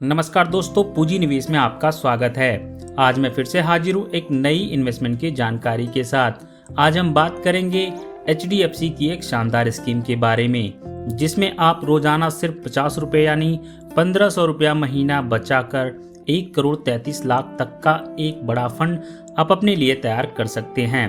नमस्कार दोस्तों, पूंजी निवेश में आपका स्वागत है। आज मैं फिर से हाजिर हूँ एक नई इन्वेस्टमेंट की जानकारी के साथ। आज हम बात करेंगे HDFC की एक शानदार स्कीम के बारे में, जिसमें आप रोजाना सिर्फ 50 रुपये यानी 1500 रुपया महीना बचाकर 1 करोड़ 33 लाख तक का एक बड़ा फंड आप अपने लिए तैयार कर सकते हैं।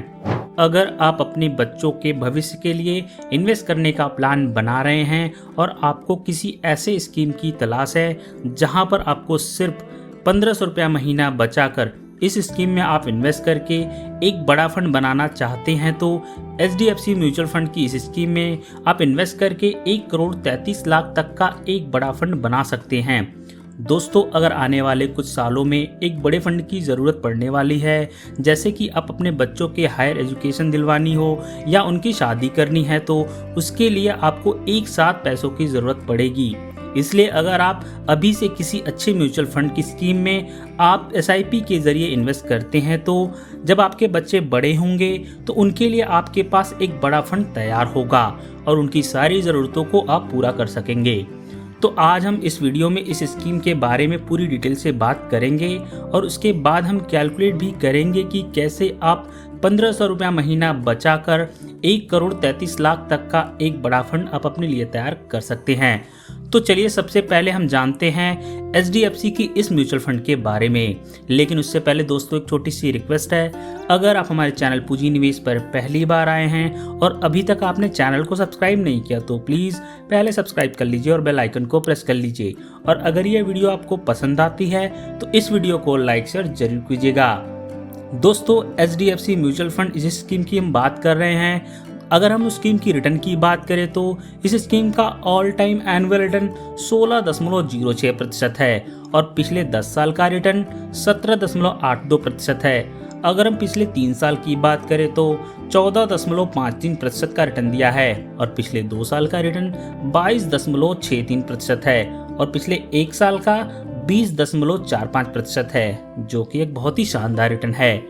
अगर आप अपने बच्चों के भविष्य के लिए इन्वेस्ट करने का प्लान बना रहे हैं और आपको किसी ऐसे स्कीम की तलाश है जहां पर आपको सिर्फ 1500 रुपया महीना बचाकर इस स्कीम में आप इन्वेस्ट करके एक बड़ा फंड बनाना चाहते हैं, तो HDFC म्यूचुअल फंड की इस स्कीम में आप इन्वेस्ट करके 1 करोड़ 33 लाख तक का एक बड़ा फंड बना सकते हैं। दोस्तों, अगर आने वाले कुछ सालों में एक बड़े फंड की ज़रूरत पड़ने वाली है, जैसे कि आप अपने बच्चों के हायर एजुकेशन दिलवानी हो या उनकी शादी करनी है, तो उसके लिए आपको एक साथ पैसों की ज़रूरत पड़ेगी। इसलिए अगर आप अभी से किसी अच्छे म्यूचुअल फंड की स्कीम में आप SIP के ज़रिए इन्वेस्ट करते हैं, तो जब आपके बच्चे बड़े होंगे तो उनके लिए आपके पास एक बड़ा फंड तैयार होगा और उनकी सारी ज़रूरतों को आप पूरा कर सकेंगे। तो आज हम इस वीडियो में इस स्कीम के बारे में पूरी डिटेल से बात करेंगे और उसके बाद हम कैलकुलेट भी करेंगे कि कैसे आप 1500 रुपया महीना बचाकर 1 करोड़ 33 लाख तक का एक बड़ा फंड आप अपने लिए तैयार कर सकते हैं। तो चलिए सबसे पहले हम जानते हैं HDFC की इस म्यूचुअल फंड के बारे में। लेकिन उससे पहले दोस्तों एक छोटी सी रिक्वेस्ट है, अगर आप हमारे चैनल पूंजी निवेश पर पहली बार आए हैं और अभी तक आपने चैनल को सब्सक्राइब नहीं किया, तो प्लीज़ पहले सब्सक्राइब कर लीजिए और बेल आइकन को प्रेस कर लीजिए। और अगर ये वीडियो आपको पसंद आती है तो इस वीडियो को लाइक शेयर जरूर कीजिएगा। दोस्तों, HDFC म्यूचुअल फंड इस स्कीम की हम बात कर रहे हैं। अगर हम उस स्कीम की रिटर्न की बात करें तो इस स्कीम का ऑल टाइम एनुअल रिटर्न 16.06% है और पिछले 10 साल का रिटर्न 17.82% है। अगर हम पिछले 3 साल की बात करें तो 14.53% का रिटर्न दिया है और पिछले 2 साल का रिटर्न 22.63% है और पिछले 1 साल का 20.45% है, जो कि एक बहुत ही शानदार रिटर्न है।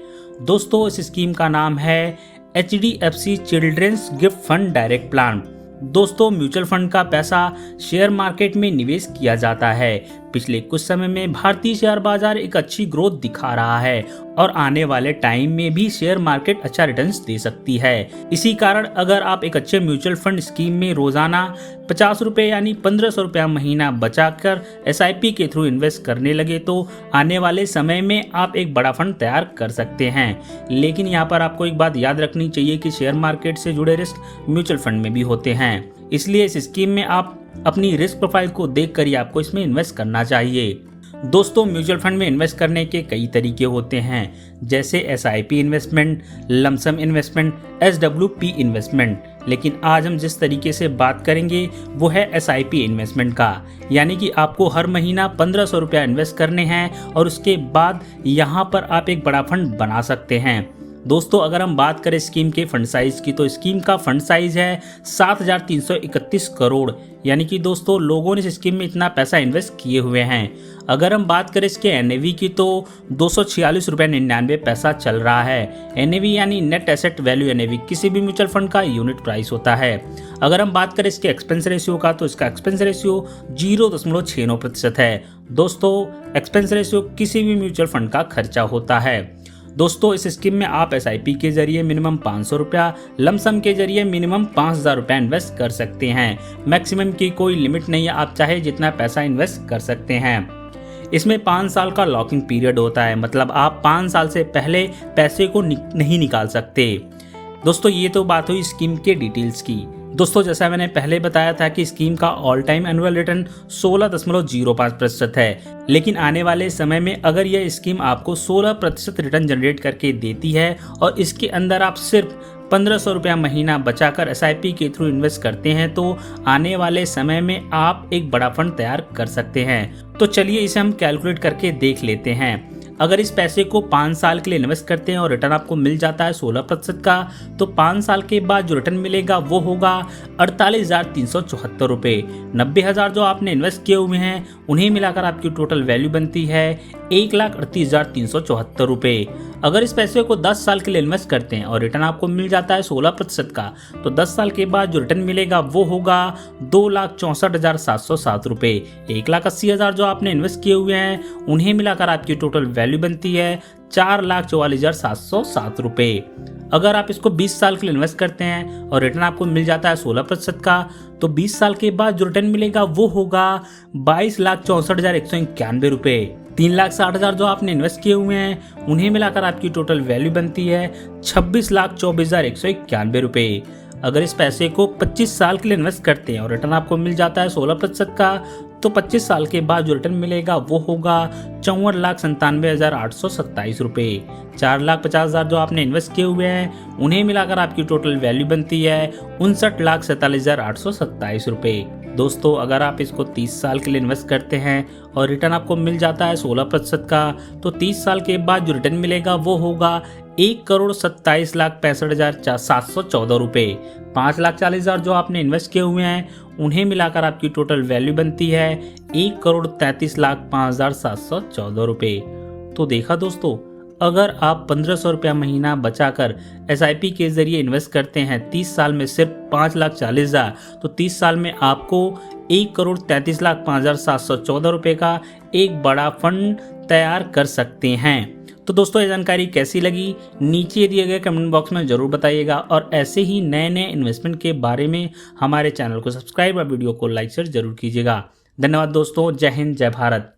दोस्तों, इस स्कीम का नाम है HDFC children's gift fund direct plan. दोस्तों, म्यूचुअल फंड का पैसा शेयर मार्केट में निवेश किया जाता है। पिछले कुछ समय में भारतीय शेयर बाजार एक अच्छी ग्रोथ दिखा रहा है और आने वाले टाइम में भी शेयर मार्केट अच्छा रिटर्न्स दे सकती है। इसी कारण अगर आप एक अच्छे म्यूचुअल फंड स्कीम में रोजाना 50 रुपये यानी 1500 रुपया महीना बचाकर SIP के थ्रू इन्वेस्ट करने लगे, तो आने वाले समय में आप एक बड़ा फंड तैयार कर सकते हैं। लेकिन यहाँ पर आपको एक बात याद रखनी चाहिए कि शेयर मार्केट से जुड़े रिस्क म्यूचुअल फंड में भी होते हैं। इसलिए इस स्कीम में आप अपनी रिस्क प्रोफाइल को देखकर ही आपको इसमें इन्वेस्ट करना चाहिए। दोस्तों, म्यूचुअल फंड में इन्वेस्ट करने के कई तरीके होते हैं, जैसे SIP investment, lump sum investment, SWP investment. लेकिन आज हम जिस तरीके से बात करेंगे वो है SIP इन्वेस्टमेंट का, यानी कि आपको हर महीना 1500 रुपया इन्वेस्ट करने हैं और उसके बाद यहाँ पर आप एक बड़ा फंड बना सकते हैं। दोस्तों, अगर हम बात करें स्कीम के फंड साइज की, तो स्कीम का फंड साइज है 7,331 करोड़, यानी कि दोस्तों लोगों ने इस स्कीम में इतना पैसा इन्वेस्ट किए हुए हैं। अगर हम बात करें इसके NAV की, तो 246 रुपये 99 पैसा चल रहा है। NAV यानी नेट एसेट वैल्यू NAV किसी भी म्यूचुअल फंड का यूनिट प्राइस होता है। अगर हम बात करें इसके एक्सपेंस रेशियो का, तो इसका एक्सपेंस रेशियो 0.69% है। दोस्तों, एक्सपेंस रेशियो किसी भी म्यूचुअल फंड का खर्चा होता है। दोस्तों, इस स्कीम में आप SIP के जरिए मिनिमम 500 रुपया, लमसम के जरिए मिनिमम 5000 रुपया इन्वेस्ट कर सकते हैं। मैक्सिमम की कोई लिमिट नहीं है, आप चाहे जितना पैसा इन्वेस्ट कर सकते हैं। इसमें 5 साल का लॉकिंग पीरियड होता है, मतलब आप 5 साल से पहले पैसे को नहीं निकाल सकते। दोस्तों, ये तो बात हुई स्कीम के डिटेल्स की। दोस्तों, जैसा मैंने पहले बताया था कि स्कीम का ऑल टाइम एनुअल रिटर्न 16.05% है, लेकिन आने वाले समय में अगर यह स्कीम आपको 16% रिटर्न जनरेट करके देती है और इसके अंदर आप सिर्फ 1500 रुपया महीना बचाकर SIP के थ्रू इन्वेस्ट करते हैं, तो आने वाले समय में आप एक बड़ा फंड तैयार कर सकते हैं। तो चलिए इसे हम कैलकुलेट करके देख लेते हैं। अगर इस पैसे को 5 साल के लिए इन्वेस्ट करते हैं और रिटर्न आपको मिल जाता है 16% का, तो 5 साल के बाद जो रिटर्न मिलेगा वो होगा 48,374 रुपये। 90,000 जो आपने इन्वेस्ट किए हुए हैं उन्हें मिलाकर आपकी टोटल वैल्यू बनती है 1,38,374 रुपये। अगर इस पैसे को 10 साल के लिए इन्वेस्ट करते हैं और रिटर्न आपको मिल जाता है 16% का, तो 10 साल के बाद जो रिटर्न मिलेगा वो होगा 2,64,707 रुपये। 1,80,000 जो आपने इन्वेस्ट किए हुए हैं उन्हें मिलाकर आपकी टोटल वैल्यू बनती है 4,44,707 रुपये। अगर आप इसको 20 साल के लिए इन्वेस्ट करते हैं और रिटर्न आपको मिल जाता है 16% का, तो 20 साल के बाद जो रिटर्न मिलेगा वो होगा 22,64,191 रुपये। 3,60,000 जो आपने इन्वेस्ट किए हुए हैं उन्हें मिलाकर आपकी टोटल वैल्यू बनती है 26,24,191 रुपये। अगर इस पैसे को 25 साल के लिए इन्वेस्ट करते हैं और रिटर्न आपको मिल जाता है 16% का, तो 25 साल के बाद जो रिटर्न मिलेगा वो होगा 54,97,827 रुपये। 4,50,000 जो आपने इन्वेस्ट किए हुए हैं उन्हें मिलाकर आपकी टोटल वैल्यू बनती है 59,47,827 रुपये। दोस्तों, अगर आप इसको 30 साल के लिए इन्वेस्ट करते हैं और रिटर्न आपको मिल जाता है 16% का, तो 30 साल के बाद जो रिटर्न मिलेगा वो होगा 1,27,65,714 रुपये। 5,40,000 जो आपने इन्वेस्ट किए हुए हैं उन्हें मिलाकर आपकी टोटल वैल्यू बनती है 1,33,05,714 रुपये। तो देखा दोस्तों, अगर आप 1,500 रुपया महीना बचाकर SIP के जरिए इन्वेस्ट करते हैं 30 साल में सिर्फ 5,40,000, तो 30 साल में आपको 1,33,05,714 रुपये का एक बड़ा फंड तैयार कर सकते हैं। तो दोस्तों, ये जानकारी कैसी लगी नीचे दिए गए कमेंट बॉक्स में ज़रूर बताइएगा और ऐसे ही नए नए इन्वेस्टमेंट के बारे में हमारे चैनल को सब्सक्राइब और वीडियो को लाइक शेयर जरूर कीजिएगा। धन्यवाद दोस्तों। जय हिंद, जय भारत।